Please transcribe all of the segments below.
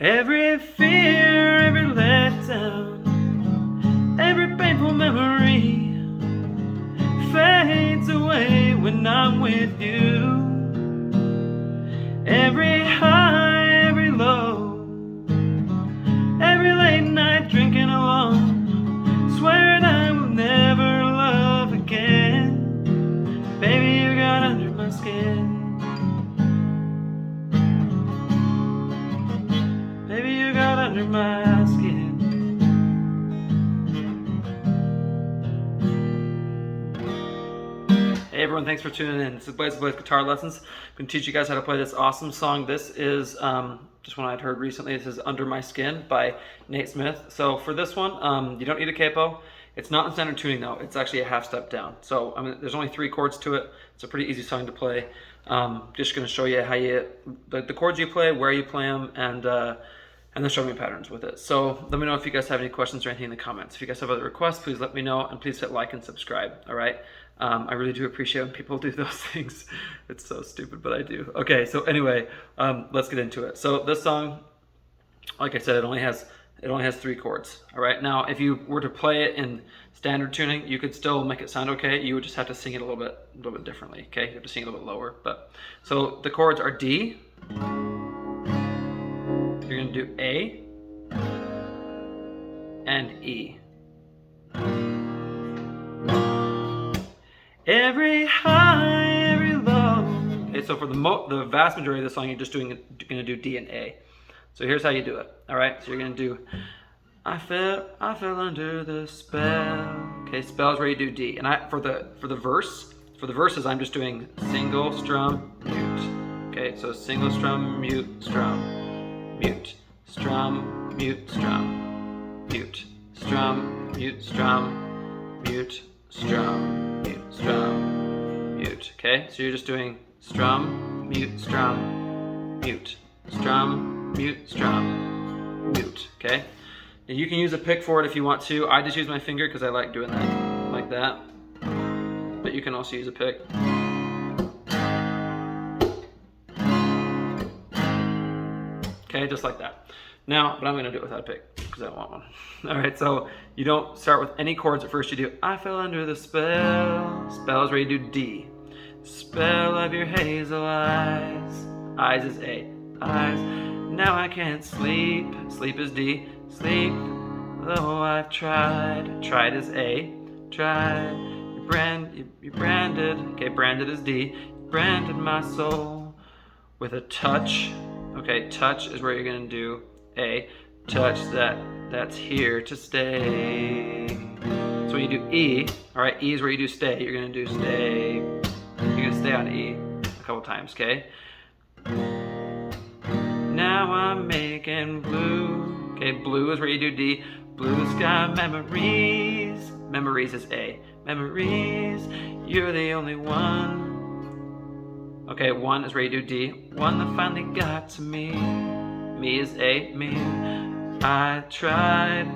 Every fear, every letdown, every painful memory fades away when I'm with you. Every high, every low, every late night drinking alone, swearing I will never love again. Baby, you got under my skin. Baby, you got under my skin. Hey everyone, thanks for tuning in. This is Blaze Guitar Lessons. I'm going to teach you guys how to play this awesome song. This is just one I'd heard recently. This is Under My Skin by Nate Smith. So for this one, you don't need a capo. It's not in standard tuning though. It's actually a half step down. So there's only 3 chords to it. It's a pretty easy song to play. Just going to show you how the chords you play, where you play them, and the strumming patterns with it. So let me know if you guys have any questions or anything in the comments. If you guys have other requests, please let me know, and please hit like and subscribe, all right? I really do appreciate when people do those things. It's so stupid, but I do. Okay, so anyway, let's get into it. So this song, like I said, it only has 3 chords, all right? Now, if you were to play it in standard tuning, you could still make it sound okay. You would just have to sing it a little bit differently, okay? You have to sing it a little bit lower, so the chords are D. You're going to do A and E. Every high, every low. Okay, so for the vast majority of the song, you're just going to do D and A. So here's how you do it. All right, so you're going to do I fell under the spell. Okay, spell is where you do D. And for the verses, I'm just doing single strum mute. Okay, so single strum mute strum. Mute, strum, mute, strum, mute, strum, mute, strum, mute, strum, mute, strum, mute. Okay, so you're just doing strum, mute, strum, mute, strum, mute, strum, mute. Okay, and you can use a pick for it if you want to. I just use my finger because I like doing that, like that. But you can also use a pick. Okay, just like that. Now, but I'm going to do it without a pick because I don't want one. All right, so you don't start with any chords at first. You do I fell under the spell. Spell is where you do D. Spell of your hazel eyes. Eyes is A. Eyes. Now I can't sleep. Sleep is D. Sleep. Though I've tried. Tried is A. Tried. You branded. Okay, branded is D. You branded my soul with a touch. Okay, touch is where you're going to do A. Touch that's here to stay. So when you do E, all right, E is where you do stay. You're going to do stay. You're going to stay on E a couple times, okay? Now I'm making blue. Okay, blue is where you do D. Blue sky memories. Memories is A. Memories, you're the only one. Okay, 1 is where you do D. One that finally got to me. Me is A, me. I tried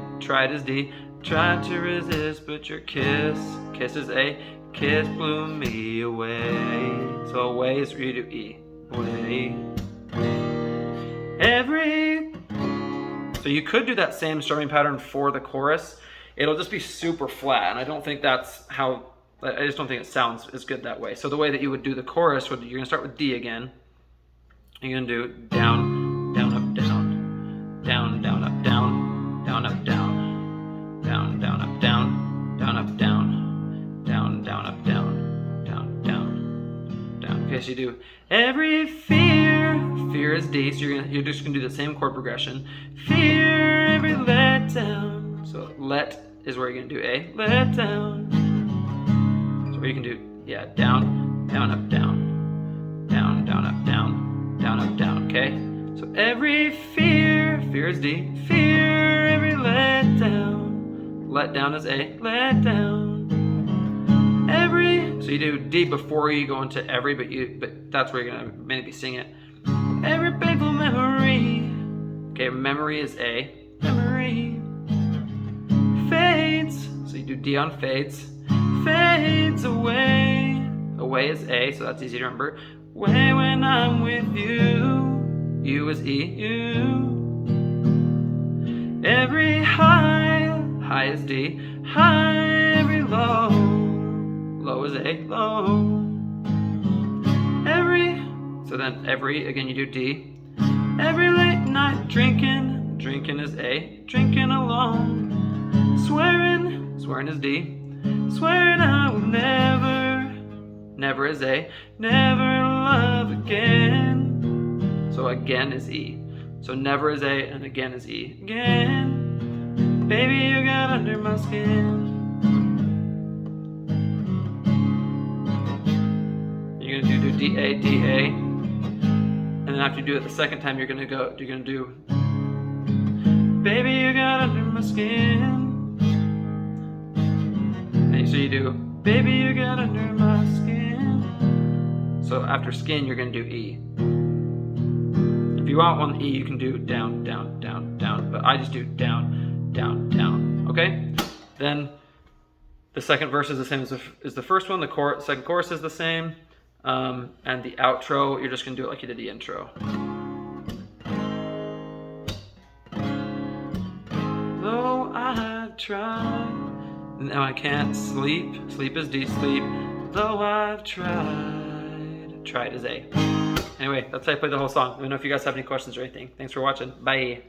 is D. Tried to resist, but your kiss is A. Kiss blew me away. So away is where you do E. Away. So you could do that same strumming pattern for the chorus. It'll just be super flat, and I don't think that's how. I just don't think it sounds as good that way. So the way that you would do the chorus, you're going to start with D again. You're going to do down, down, up, down, down, down, up, down, down, up, down, down, down, up, down, down, up, down, down, down, up, down, down, down, down. Okay, so you do every fear is D. So you're just going to do the same chord progression. Fear, every letdown. So let is where you're going to do A. Let down. Or you can do, down, down, up, down, down, down, up, down, down, up, down, okay? So every fear is D, fear, every let down is A, let down, so you do D before you go into every, but that's where you're gonna mainly be singing it. Every painful memory, okay, memory is A, memory, fades, so you do D on fades, fades away. Away is A, so that's easy to remember. Way when I'm with you. U is E, you. high is D, high, every low, low is A, low. Every, so then every, again you do D. Every late night drinking, drinking is A, drinking alone. Swearing, swearing is D. Swearing I will never, never is A, never love again. So again is E. So never is A and again is E. Again, baby you got under my skin. You're gonna do D A, D A. And then after you do it the second time, you're gonna do, baby you got under my skin. And so you do, baby you got under my skin. So after skin, you're gonna do E. If you want one E, you can do down, down, down, down. But I just do down, down, down. Okay? Then the second verse is the same as the first one. The second chorus is the same. And the outro, you're just gonna do it like you did the intro. Though I've tried, now I can't sleep. Sleep is D, sleep. Though I've tried, tried is A. Anyway, that's how I played the whole song. Let me know if you guys have any questions or anything. Thanks for watching. Bye.